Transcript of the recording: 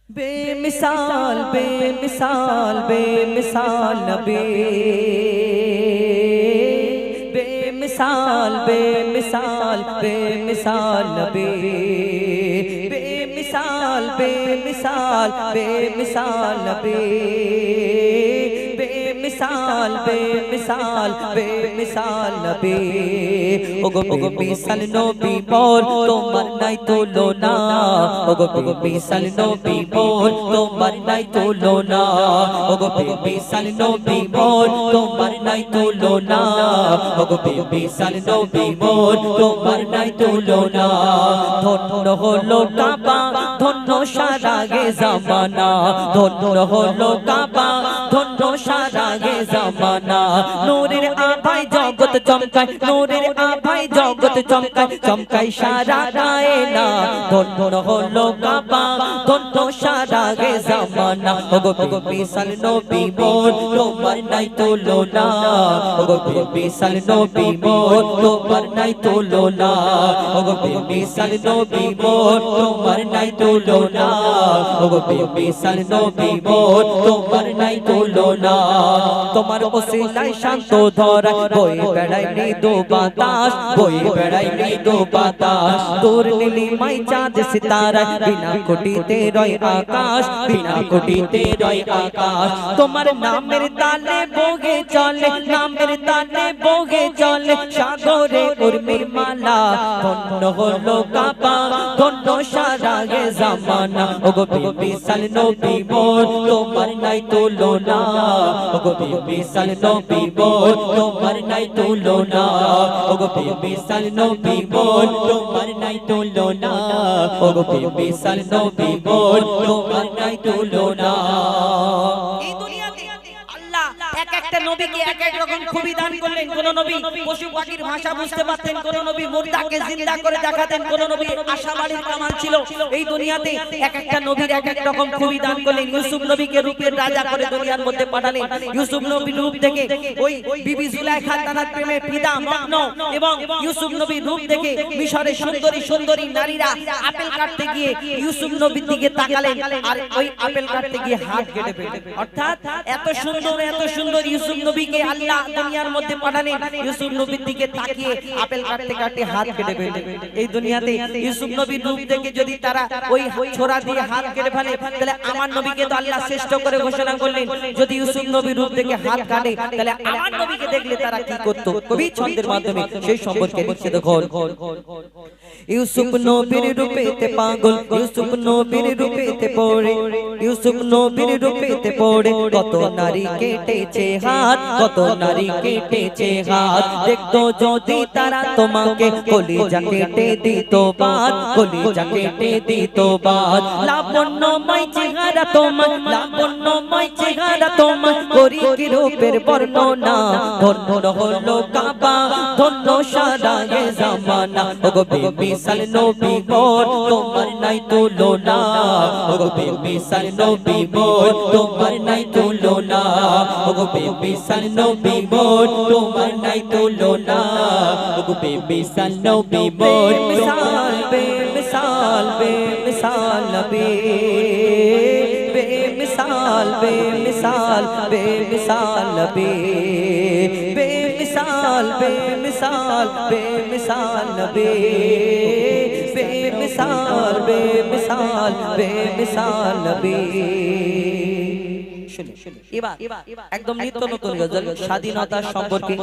बेमिसाल बेमिसाल बेमिसाल नबी, बेमिसाल बेमिसाल बेमिसाल नबी, बेमिसाल बेमिसाल बेमिसाल नबी, बेमिसाल बेमिसाल बेमिसाल नबी। ओगो बेमिसाल नबी मोर তোমার নাই তুলনা, ওগো বেমিসাল নবী মোর তোমার নাই তুলনা, ওগো বেমিসাল নবী মোর তোমার নাই তুলনা, ওগো বেমিসাল নবী মোর তোমার নাই তুলনা। ধন্য হলো কাবা, ধন্য সারা গে জামানা, ধন্য হলো কাবা, ধন্য সারা গে জামানা। নূরের আভায় জগৎ চমকায়, নূরের আভায় জগৎ চমকায়, চমকায় সারা কায়না। ধন্য হলো কাবা, ধন্য সারা গে জামানা, ওগো বেমিসাল নবী মোর তোমার নাই তুলনা, ওগো বেমিসাল নবী মোর তোমার নাই তুলনা, ওগো বেমিসাল নবী মোর তোমার নাই তুলনা, ওগো বেমিসাল নবী মোর তোমার নাই তুলনা। তোমার ওসিলায় শান্ত ধরা বই বেড়ায় মৃদু বাতাস, বই বেড়ায় মৃদু বাতাস। তোর নীলিমায় চাঁদ সিতারায় বিনা কোটিতে রয় আকাশ, বিনা কোটিতে রয় আকাশ। তোমার নামের তালে বগে চলে, নামের তালে বগে চলে সাগরে উর্মির মালা। ধন্য হলো কাবা, ধন্য সারা গে জামানা, ওগো বেমিসাল নবী মোর তোমার নাই তুলনা, ওগো বেমিসাল নবী মোর তোমার নাই তুলনা, ওগো বেমিসাল নবী মোর তোমার নাই তুলনা, ওগো বেমিসাল নবী মোর তোমার নাই তুলনা। এই দুনিয়াতে আল্লাহ এক একটা নবীকে এক এক রকম খুবই দান করলেন। কোন নবী পশু পাখির ভাষা বুঝতে পারতেন, কোন নবী মুর্দাকে জিন্দা করে দেখাতেন, কোন নবী আশাবাড়ির কামাল ছিল। এই দুনিয়াতে এক একটা নবীর এক এক রকম খুবই দান করলেন। ইউসুফ নবীকে রূপের রাজা করে দুনিয়ার মধ্যে পাঠালেন। ইউসুফ নবীর রূপ দেখে ওই বিবি জুলাইখা তার প্রেমে ফিদা মগ্ন, এবং ইউসুফ নবীর রূপ দেখে মিশরের সুন্দরী সুন্দরী নারীরা আপেল কাটতে গিয়ে ইউসুফ নবীর দিকে তাকালেন, আর ওই আপেল কাটতে গিয়ে হাত কেটে ফেললেন। অর্থাৎ এত সুন্দর ইউসুফ নবীকে আল্লাহ দুনিয়ার মধ্যে পাঠালেন, ইউসুফ নবীর দিকে তাকিয়ে আপেল কাটতে কাটতে হাত কেটে ফেললেন। এই দুনিয়াতে ইউসুফ নবীর রূপ দেখে যদি তারা ওই ছোরা দিয়ে হাত কেটে ফেলে, তাহলে আমার নবীকে তো আল্লাহ শ্রেষ্ঠ করে ঘোষণা করলেন। যদি ইউসুফ নবীর রূপ দেখে হাত কাটে, তাহলে আমার নবীকে দেখলে তারা কি করত? কবি ছন্দের মাধ্যমে সেই সম্পর্কে লিখছে দেখো। ইউসুফ নবীর রূপেতে পাগল, ইউসুফ নবীর রূপেতে পড়ে, ইউসুফ নবীর রূপেতে পড়ে কত নারী কেটেছে হাত, কত নারী কেটেছে হাত। দেখতো যদি তারা তোমাকে কলিজা কেটে দিত বাদ, কলিজা কেটে দিত বাদ। লাবণ্যময় চেহারা তোমার, লাবণ্যময় চেহারা তোমার, করি কি রূপের বর্ণনা। ধন্য হলো কাবা, ধন্য সারা গে জামানা, ওগো বেমিসাল নবী মোর তোমার নাই তুলনা, ওগো বেমিসাল নবী মোর তোমার নাই তুলনা, ওগো বেমিসাল নবী মোর তোমার নাই তুলনা, ওগো বেমিসাল নবী মোর। বেমিসাল বেমিসাল বেমিসাল নবী, বেমিসাল বেমিসাল বেমিসাল নবী, বেমিসাল বেমিসাল বেমিসাল নবী, বেমিসাল বেমিসাল বেমিসাল নবী। এবার একদম নিত্য নতুন গজল স্বাধীনতা সম্পর্কে।